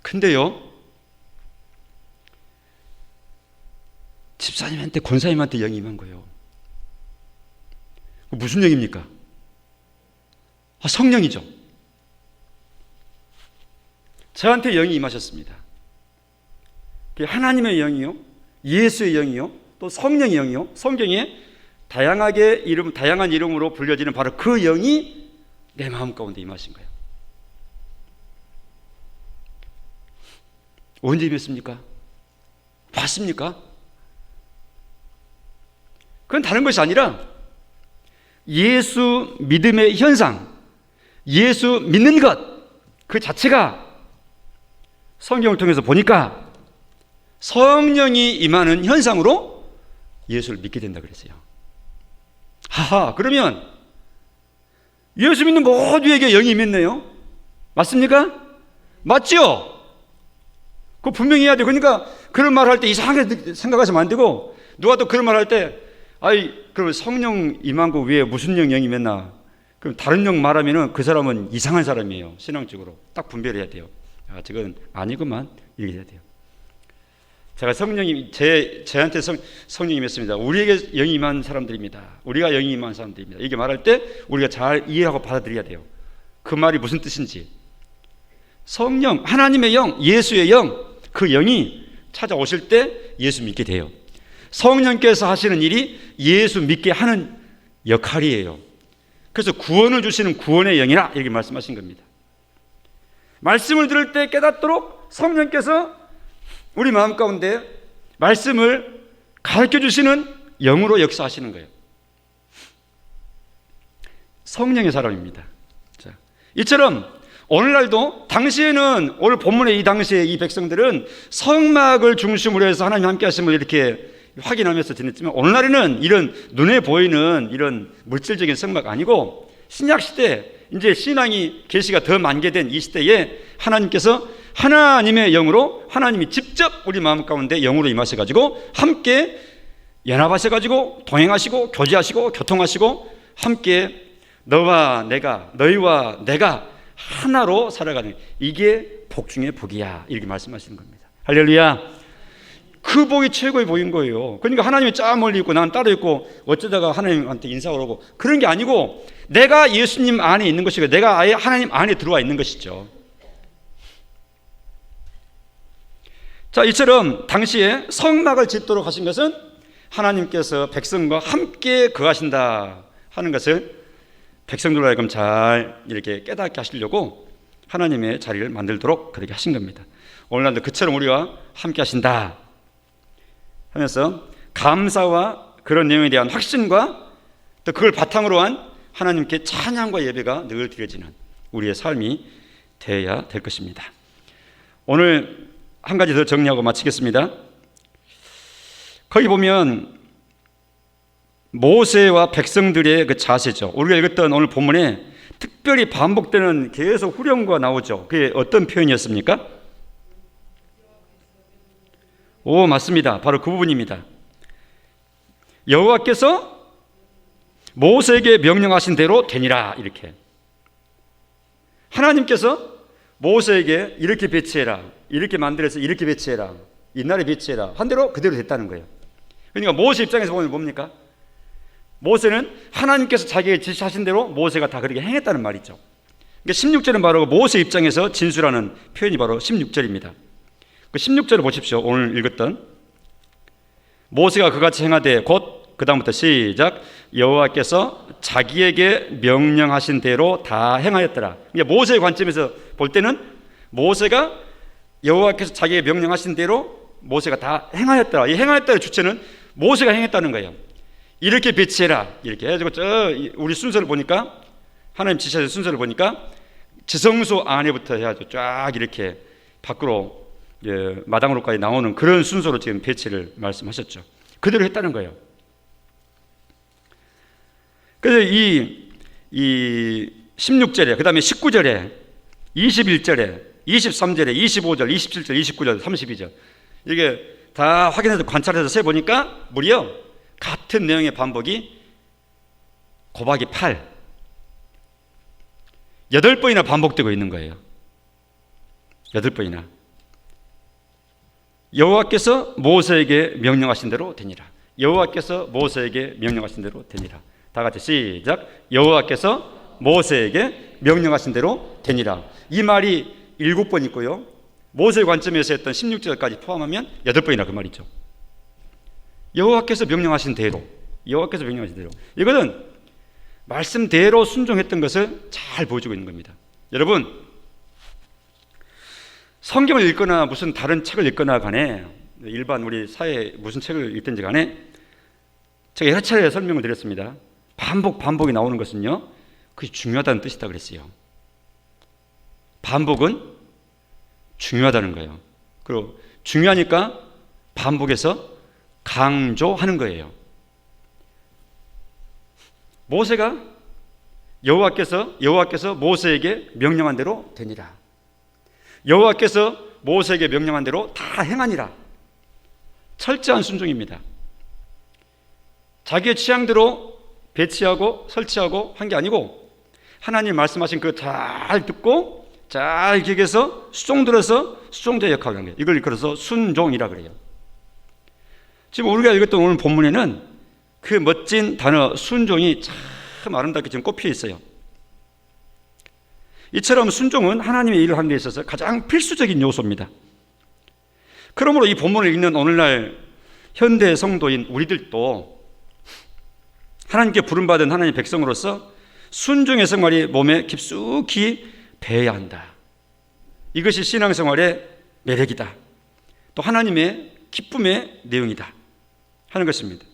근데요, 집사님한테 권사님한테 영이 임한 거예요. 무슨 영입니까? 성령이죠. 저한테 영이 임하셨습니다. 하나님의 영이요, 예수의 영이요, 또 성령의 영이요, 성경에 다양한 이름으로 불려지는 바로 그 영이 내 마음 가운데 임하신 거예요. 언제 임했습니까? 봤습니까? 그건 다른 것이 아니라 예수 믿음의 현상, 예수 믿는 것 그 자체가 성경을 통해서 보니까 성령이 임하는 현상으로 예수를 믿게 된다 그랬어요. 그러면 예수 믿는 모두에게 영이 임했네요. 맞습니까? 맞죠? 그거 분명히 해야 돼요. 그러니까 그런 말 할 때 이상하게 생각하시면 안 되고, 누가 또 그런 말 할 때 그러면 성령 임한 거 위에 무슨 영이 임했나? 그럼 다른 영 말하면은 그 사람은 이상한 사람이에요. 신앙적으로 딱 분별해야 돼요. 저건 아니구만 이렇게 해야 돼요. 제가 저한테 성령이 임했습니다. 우리에게 영이 임한 사람들입니다. 우리가 영이 임한 사람들입니다. 이게 말할 때 우리가 잘 이해하고 받아들여야 돼요. 그 말이 무슨 뜻인지. 성령, 하나님의 영, 예수의 영, 그 영이 찾아오실 때 예수 믿게 돼요. 성령께서 하시는 일이 예수 믿게 하는 역할이에요. 그래서 구원을 주시는 구원의 영이라 이렇게 말씀하신 겁니다. 말씀을 들을 때 깨닫도록 성령께서 우리 마음 가운데 말씀을 가르쳐 주시는 영으로 역사하시는 거예요. 성령의 사람입니다. 자, 이처럼 오늘날도 당시에는 오늘 본문의 이 당시에 이 백성들은 성막을 중심으로 해서 하나님 함께 하심을 이렇게 확인하면서 지냈지만, 오늘날에는 이런 눈에 보이는 이런 물질적인 성막 아니고 신약 시대, 이제 신앙이 계시가 더 만개된 이 시대에 하나님께서 하나님의 영으로, 하나님이 직접 우리 마음 가운데 영으로 임하셔가지고 함께 연합하셔가지고 동행하시고 교제하시고 교통하시고 함께 너희와 내가 하나로 살아가는, 이게 복 중에 복이야, 이렇게 말씀하시는 겁니다. 할렐루야. 그 복이 최고의 복인 거예요. 그러니까 하나님이 저 멀리 있고 난 따로 있고 어쩌다가 하나님한테 인사가 오고 그런 게 아니고, 내가 예수님 안에 있는 것이고 내가 아예 하나님 안에 들어와 있는 것이죠. 자, 이처럼 당시에 성막을 짓도록 하신 것은 하나님께서 백성과 함께 거하신다 하는 것을 백성들로 하여금 잘 이렇게 깨닫게 하시려고 하나님의 자리를 만들도록 그렇게 하신 겁니다. 오늘날도 그처럼 우리와 함께 하신다 하면서 감사와 그런 내용에 대한 확신과 또 그걸 바탕으로 한 하나님께 찬양과 예배가 늘 드려지는 우리의 삶이 되어야 될 것입니다. 오늘 한 가지 더 정리하고 마치겠습니다. 거기 보면 모세와 백성들의 그 자세죠. 우리가 읽었던 오늘 본문에 특별히 반복되는 계속 후렴구가 나오죠. 그게 어떤 표현이었습니까? 오, 맞습니다. 바로 그 부분입니다. 여호와께서 모세에게 명령하신 대로 되니라, 이렇게. 하나님께서 모세에게 이렇게 배치해라, 이렇게 만들어서 이렇게 배치해라, 이날에 배치해라 한 대로 그대로 됐다는 거예요. 그러니까 모세 입장에서 보면 뭡니까? 모세는 하나님께서 자기에게 지시하신 대로 모세가 다 그렇게 행했다는 말이죠. 그러니까 16절은 바로 모세 입장에서 진술하는 표현이 바로 16절입니다. 그 16절을 보십시오. 오늘 읽었던 모세가 그같이 행하되 곧 그 다음부터 시작. 여호와께서 자기에게 명령하신 대로 다 행하였더라. 그러니까 모세의 관점에서 볼 때는 모세가 여호와께서 자기에게 명령하신 대로 모세가 다 행하였더라. 이 행하였다의 주체는 모세가 행했다는 거예요. 이렇게 배치해라, 이렇게 해가지고 우리 순서를 보니까, 하나님 지시하신 순서를 보니까 지성소 안에부터 해가지고 쫙 이렇게 밖으로 마당으로까지 나오는 그런 순서로 지금 배치를 말씀하셨죠. 그대로 했다는 거예요. 그래서 이 16절에, 그 다음에 19절에, 21절에, 23절에, 25절, 27절, 29절, 32절 이게 다 확인해서 관찰해서 세보니까 무려 같은 내용의 반복이 곱하기 8, 8번이나 반복되고 있는 거예요. 8번이나. 여호와께서 모세에게 명령하신 대로 되니라. 여호와께서 모세에게 명령하신 대로 되니라. 다 같이 시작. 여호와께서 모세에게 명령하신 대로 되니라. 이 말이 7번 있고요, 모세의 관점에서 했던 16절까지 포함하면 8번이나 그 말이죠. 여호와께서 명령하신 대로, 여호와께서 명령하신 대로. 이것은 말씀대로 순종했던 것을 잘 보여주고 있는 겁니다. 여러분, 성경을 읽거나 무슨 다른 책을 읽거나 간에, 일반 우리 사회 무슨 책을 읽든지 간에 제가 여러 차례 설명을 드렸습니다. 반복이 나오는 것은요, 그게 중요하다는 뜻이다 그랬어요. 반복은 중요하다는 거예요. 그리고 중요하니까 반복해서 강조하는 거예요. 모세가 여호와께서 모세에게 명령한 대로 되니라. 여호와께서 모세에게 명령한 대로 다 행하니라. 철저한 순종입니다. 자기의 취향대로 배치하고 설치하고 한 게 아니고, 하나님 말씀하신 그 잘 듣고 잘 기억해서 수종들어서 수종자의 역할을 하는 거예요. 이걸 그래서 순종이라 그래요. 지금 우리가 읽었던 오늘 본문에는 그 멋진 단어 순종이 참 아름답게 지금 꼽혀 있어요. 이처럼 순종은 하나님의 일을 하는 데 있어서 가장 필수적인 요소입니다. 그러므로 이 본문을 읽는 오늘날 현대 성도인 우리들도 하나님께 부름받은 하나님의 백성으로서 순종의 생활이 몸에 깊숙이 배어야 한다. 이것이 신앙생활의 매력이다. 또 하나님의 기쁨의 내용이다 하는 것입니다.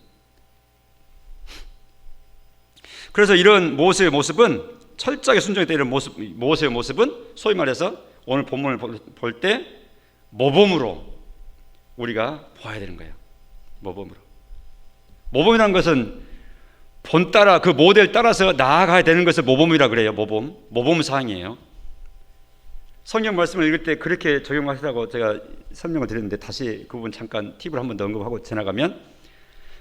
그래서 이런 모세의 모습은, 철저하게 순종했던 이런 모세의 모습은 소위 말해서 오늘 본문을 볼 때 모범으로 우리가 보아야 되는 거예요. 모범이라는 것은 본따라 그 모델 따라서 나아가야 되는 것을 모범이라고 그래요. 모범 사항이에요. 성경 말씀을 읽을 때 그렇게 적용하시라고 제가 설명을 드렸는데, 다시 그 부분 잠깐 팁을 한번 더 언급하고 지나가면,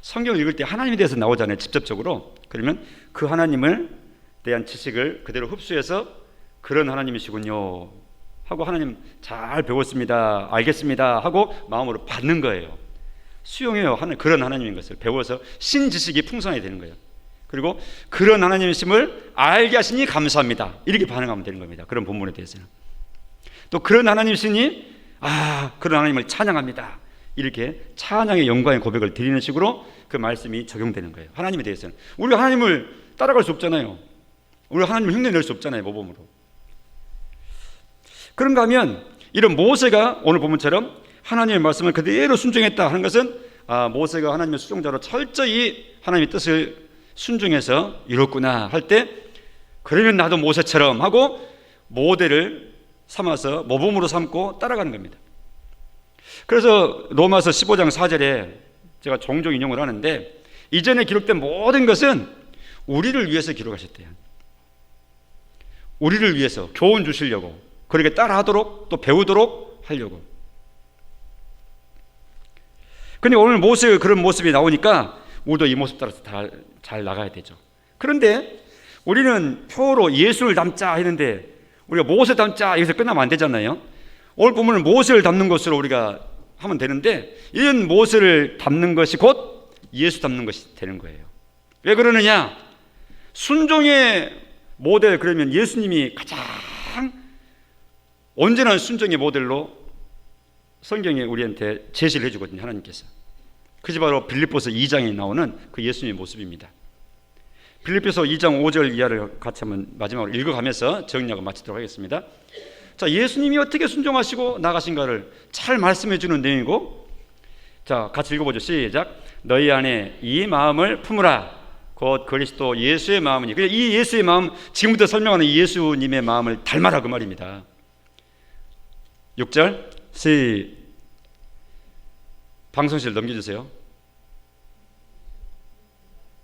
성경을 읽을 때 하나님에 대해서 나오잖아요, 직접적으로. 그러면 그 하나님을 대한 지식을 그대로 흡수해서 그런 하나님이시군요 하고 하나님 잘 배웠습니다, 알겠습니다 하고 마음으로 받는 거예요. 수용해요. 그런 하나님인 것을 배워서 신지식이 풍성하게 되는 거예요. 그리고 그런 하나님이심을 알게 하시니 감사합니다, 이렇게 반응하면 되는 겁니다. 그런 본문에 대해서는. 또 그런 하나님이시니 그런 하나님을 찬양합니다, 이렇게 찬양의 영광의 고백을 드리는 식으로 그 말씀이 적용되는 거예요. 하나님에 대해서는 우리가 하나님을 따라갈 수 없잖아요. 우리가 하나님을 흉내낼 수 없잖아요, 모범으로. 그런가 하면 이런 모세가 오늘 본문처럼 하나님의 말씀을 그대로 순종했다 하는 것은 모세가 하나님의 수종자로 철저히 하나님의 뜻을 순종해서 이뤘구나 할 때, 그러면 나도 모세처럼 하고 모델을 삼아서 모범으로 삼고 따라가는 겁니다. 그래서 로마서 15장 4절에 제가 종종 인용을 하는데, 이전에 기록된 모든 것은 우리를 위해서 기록하셨대요. 우리를 위해서 교훈 주시려고, 그렇게 따라하도록 또 배우도록 하려고. 근데 오늘 모세의 그런 모습이 나오니까 우리도 이 모습 따라서 다 잘 나가야 되죠. 그런데 우리는 표로 예수를 닮자 했는데 우리가 모세 닮자 여기서 끝나면 안 되잖아요. 오늘 보면 모세를 닮는 것으로 우리가 하면 되는데, 이런 모세를 닮는 것이 곧 예수 닮는 것이 되는 거예요. 왜 그러느냐? 순종의 모델, 그러면 예수님이 가장 온전한 순종의 모델로 성경에 우리한테 제시를 해주거든요, 하나님께서. 그것이 바로 빌립보서 2장에 나오는 그 예수님의 모습입니다. 빌립보서 2장 5절 이하를 같이 한번 마지막으로 읽어가면서 정리하고 마치도록 하겠습니다. 자, 예수님이 어떻게 순종하시고 나가신가를 잘 말씀해 주는 내용이고, 자, 같이 읽어보죠. 시작. 너희 안에 이 마음을 품으라. 곧 그리스도 예수의 마음이니. 이 예수의 마음, 지금부터 설명하는 이 예수님의 마음을 닮아라, 그 말입니다. 6절 방송실 넘겨주세요.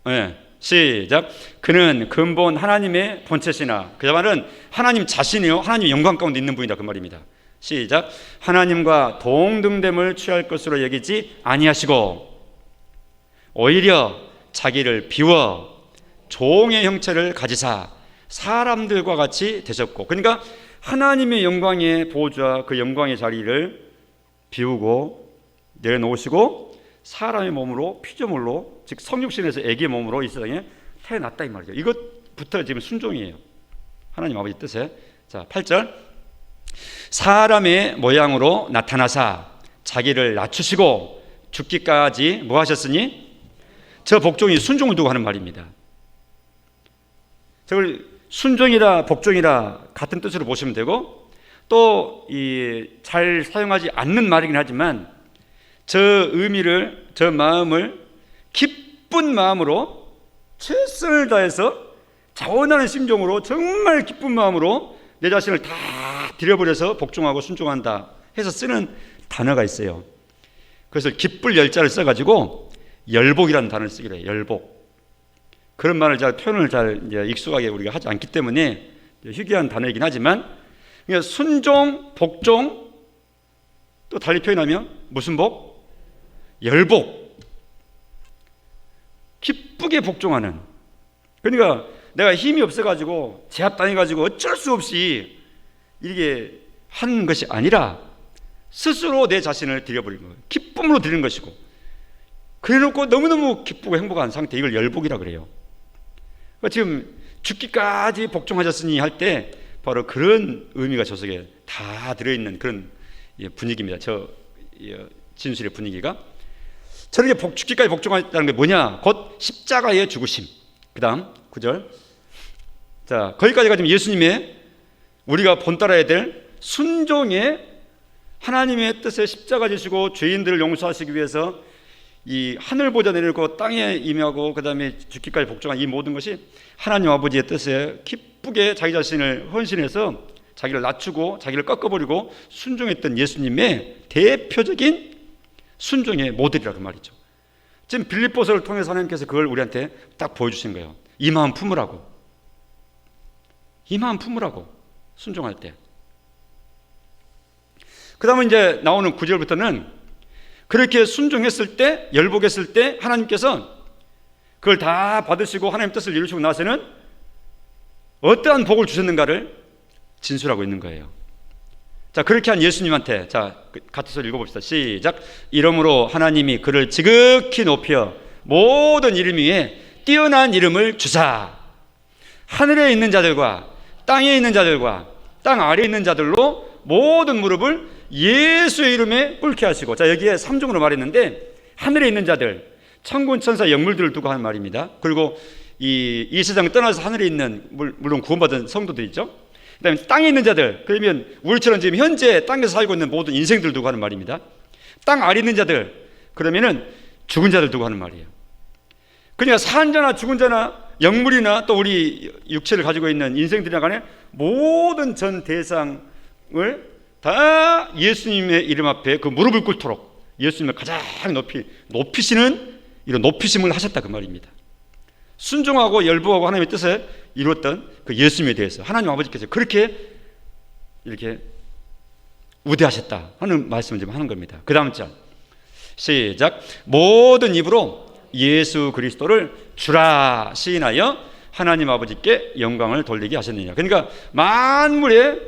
네, 시작. 그는 근본 하나님의 본체시나, 그 말은 하나님 자신이요 하나님 영광 가운데 있는 분이다, 그 말입니다. 시작. 하나님과 동등됨을 취할 것으로 여기지 아니하시고 오히려 자기를 비워 종의 형체를 가지사 사람들과 같이 되셨고, 그러니까 하나님의 영광의 보좌, 그 영광의 자리를 비우고 내려놓으시고 사람의 몸으로, 피조물로, 즉 성육신에서 애기의 몸으로 이 세상에 태어났다, 이 말이죠. 이것부터 지금 순종이에요, 하나님 아버지 뜻에. 자, 8절. 사람의 모양으로 나타나사 자기를 낮추시고 죽기까지 뭐 하셨으니? 저 복종이 순종을 두고 하는 말입니다. 저걸 순종이라 복종이라 같은 뜻으로 보시면 되고, 또 잘 사용하지 않는 말이긴 하지만 저 의미를, 저 마음을 기쁜 마음으로 최선을 다해서 자원하는 심정으로 정말 기쁜 마음으로 내 자신을 다 드려버려서 복종하고 순종한다 해서 쓰는 단어가 있어요. 그래서 기쁠 열자를 써가지고 열복이라는 단어를 쓰기로 해요. 열복. 그런 말을 표현을 잘 익숙하게 우리가 하지 않기 때문에 희귀한 단어이긴 하지만, 그러니까 순종, 복종, 또 달리 표현하면 무슨 복? 열복. 기쁘게 복종하는. 그러니까 내가 힘이 없어가지고 제압당해가지고 어쩔 수 없이 이렇게 하는 것이 아니라 스스로 내 자신을 드려버리는 거예요. 기쁨으로 드리는 것이고, 그래놓고 너무너무 기쁘고 행복한 상태, 이걸 열복이라 그래요. 그러니까 지금 죽기까지 복종하셨으니 할 때 바로 그런 의미가 저 속에 다 들어있는 그런 분위기입니다. 저 진술의 분위기가. 저렇게 죽기까지 복종하셨다는 게 뭐냐? 곧 십자가의 죽으심. 그 다음 9절. 자, 거기까지가 지금 예수님의 우리가 본따라야 될 순종의, 하나님의 뜻에 십자가 지시고 죄인들을 용서하시기 위해서 이 하늘 보좌 내리고 땅에 임하고 그 다음에 죽기까지 복종한 이 모든 것이 하나님 아버지의 뜻에 기쁘게 자기 자신을 헌신해서 자기를 낮추고 자기를 꺾어버리고 순종했던 예수님의 대표적인 순종의 모델이라고 말이죠. 지금 빌립보서를 통해서 하나님께서 그걸 우리한테 딱 보여주신 거예요. 이 마음 품으라고. 이 마음 품으라고, 순종할 때. 그 다음에 이제 나오는 9절부터는 그렇게 순종했을 때, 열복했을 때 하나님께서 그걸 다 받으시고 하나님 뜻을 이루시고 나서는 어떠한 복을 주셨는가를 진술하고 있는 거예요. 자, 그렇게 한 예수님한테, 자, 같이 읽어봅시다. 시작. 이러므로 하나님이 그를 지극히 높여 모든 이름 위에 뛰어난 이름을 주사 하늘에 있는 자들과 땅에 있는 자들과 땅 아래에 있는 자들로 모든 무릎을 예수의 이름에 꿇게 하시고. 자, 여기에 3종으로 말했는데 하늘에 있는 자들, 천군 천사 영물들을 두고 하는 말입니다. 그리고 이 세상 떠나서 하늘에 있는, 물론 구원받은 성도들 있죠. 그 다음에 땅에 있는 자들, 그러면 우리처럼 지금 현재 땅에서 살고 있는 모든 인생들 두고 하는 말입니다. 땅 아래 있는 자들, 그러면은 죽은 자들 두고 하는 말이에요. 그러니까 산 자나 죽은 자나 영물이나 또 우리 육체를 가지고 있는 인생들이나 간에 모든 전 대상을 다 예수님의 이름 앞에 그 무릎을 꿇도록 예수님을 가장 높이시는 이런 높이심을 하셨다 그 말입니다. 순종하고 열부하고 하나님의 뜻을 이루었던 그 예수님에 대해서 하나님 아버지께서 그렇게 이렇게 우대하셨다 하는 말씀을 좀 하는 겁니다. 그 다음 절 시작. 모든 입으로 예수 그리스도를 주라 시인하여 하나님 아버지께 영광을 돌리게 하셨느냐. 그러니까 만물의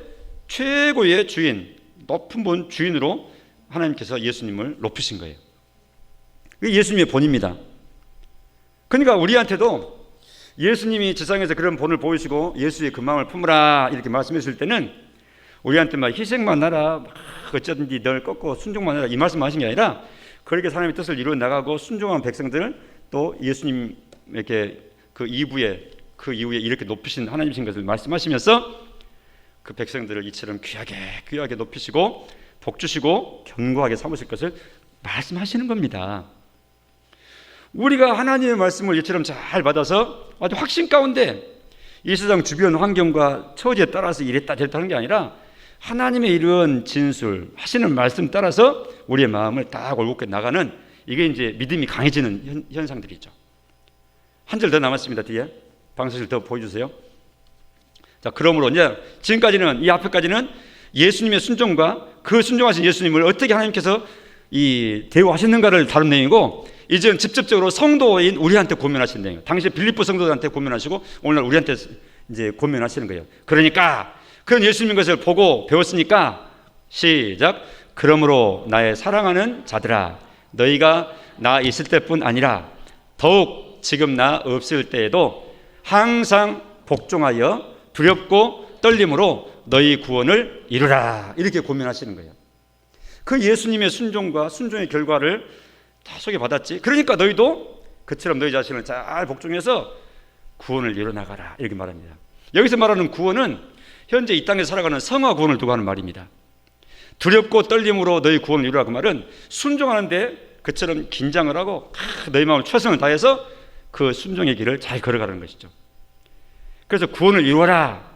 최고의 주인, 높은 분 주인으로 하나님께서 예수님을 높이신 거예요. 그게 예수님의 본입니다. 그러니까 우리한테도 예수님이 지상에서 그런 본을 보이시고 예수의 그 마음을 품으라 이렇게 말씀하실 때는 우리한테 막 희생만 하라, 막 어쩌든지 널 꺾고 순종만 하라 이 말씀 하신 게 아니라 그렇게 하나님의 뜻을 이루어 나가고 순종한 백성들을 또 예수님에게 그 이후에 이렇게 높이신 하나님이신 것을 말씀하시면서 그 백성들을 이처럼 귀하게 높이시고 복 주시고 견고하게 삼으실 것을 말씀하시는 겁니다. 우리가 하나님의 말씀을 이처럼 잘 받아서 아주 확신 가운데 이 세상 주변 환경과 처지에 따라서 이랬다 저랬다 하는 게 아니라 하나님의 이런 진술 하시는 말씀 따라서 우리의 마음을 딱 올곧게 나가는 이게 이제 믿음이 강해지는 현상들이죠. 한 절 더 남았습니다. 뒤에 방석을 더 보여주세요. 자, 그러므로 이제 지금까지는 이 앞에까지는 예수님의 순종과 그 순종하신 예수님을 어떻게 하나님께서 이 대우하셨는가를 다룬 내용이고 이제는 직접적으로 성도인 우리한테 고면하시는 내용. 당시 빌립보 성도들한테 고면하시고 오늘날 우리한테 이제 고면하시는 거예요. 그러니까 그런 예수님인 것을 보고 배웠으니까 시작. 그러므로 나의 사랑하는 자들아 너희가 나 있을 때뿐 아니라 더욱 지금 나 없을 때에도 항상 복종하여 두렵고 떨림으로 너희 구원을 이루라 이렇게 고면하시는 거예요. 그 예수님의 순종과 순종의 결과를 다 소개받았지. 그러니까 너희도 그처럼 너희 자신을 잘 복종해서 구원을 이뤄나가라 이렇게 말합니다. 여기서 말하는 구원은 현재 이 땅에 살아가는 성화 구원을 두고 하는 말입니다. 두렵고 떨림으로 너희 구원을 이루라 그 말은 순종하는데 그처럼 긴장을 하고 너희 마음을 최선을 다해서 그 순종의 길을 잘 걸어가는 것이죠. 그래서 구원을 이루어라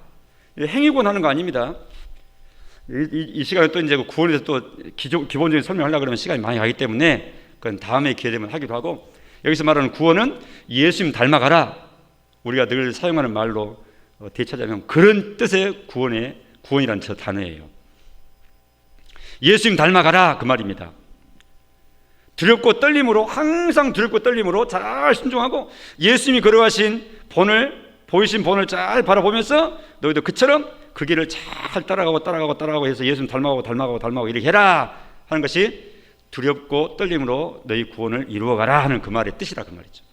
행위구원 하는 거 아닙니다. 이 시간에 또 이제 구원에 대해서 또 기본적인 설명하려고 그러면 시간이 많이 가기 때문에 그건 다음에 기회 되면 하기도 하고 여기서 말하는 구원은 예수님 닮아가라 우리가 늘 사용하는 말로 되찾아보면 그런 뜻의 구원이라는 저 단어예요. 예수님 닮아가라 그 말입니다. 두렵고 떨림으로 항상 두렵고 떨림으로 잘 순종하고 예수님이 걸어가신 보이신 본을 잘 바라보면서 너희도 그처럼 그 길을 잘 따라가고 해서 예수님 닮아가고 이렇게 해라 하는 것이 두렵고 떨림으로 너희 구원을 이루어가라 하는 그 말의 뜻이라 그 말이죠.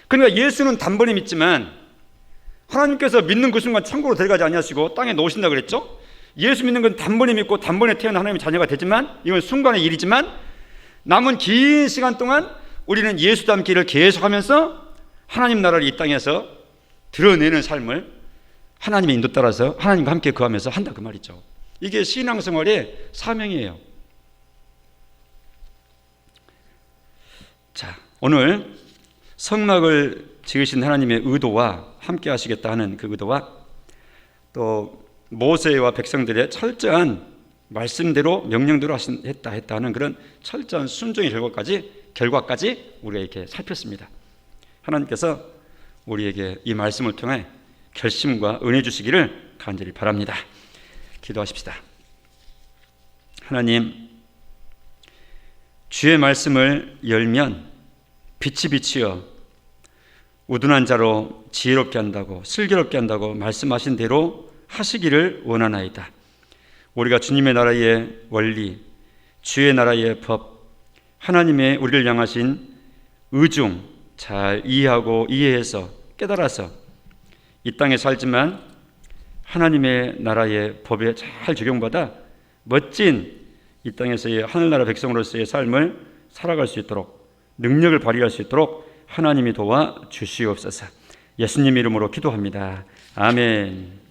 그러니까 예수는 단번에 믿지만 하나님께서 믿는 그 순간 천국으로 데려가지 아니하시고 땅에 놓으신다 그랬죠. 예수 믿는 건 단번에 믿고 단번에 태어난 하나님의 자녀가 되지만 이건 순간의 일이지만 남은 긴 시간 동안 우리는 예수 닮기를 계속하면서 하나님 나라를 이 땅에서 드러내는 삶을 하나님의 인도 따라서 하나님과 함께 거하면서 한다 그 말이죠. 이게 신앙생활의 사명이에요. 자, 오늘 성막을 지으신 하나님의 의도와 함께 하시겠다 하는 그 의도와 또 모세와 백성들의 철저한 말씀대로 명령대로 했다 하는 그런 철저한 순종의 결과까지 우리가 이렇게 살폈습니다. 하나님께서 우리에게 이 말씀을 통해 결심과 은혜 주시기를 간절히 바랍니다. 기도하십시다. 하나님, 주의 말씀을 열면 빛이 비치어 우둔한 자로 지혜롭게 한다고, 슬기롭게 한다고 말씀하신 대로 하시기를 원하나이다. 우리가 주님의 나라의 원리, 주의 나라의 법, 하나님의 우리를 향하신 의중 잘 이해하고 이해해서 깨달아서 이 땅에 살지만 하나님의 나라의 법에 잘 적용받아 멋진 이 땅에서의 하늘나라 백성으로서의 삶을 살아갈 수 있도록, 능력을 발휘할 수 있도록 하나님이 도와 주시옵소서. 예수님 이름으로 기도합니다. 아멘.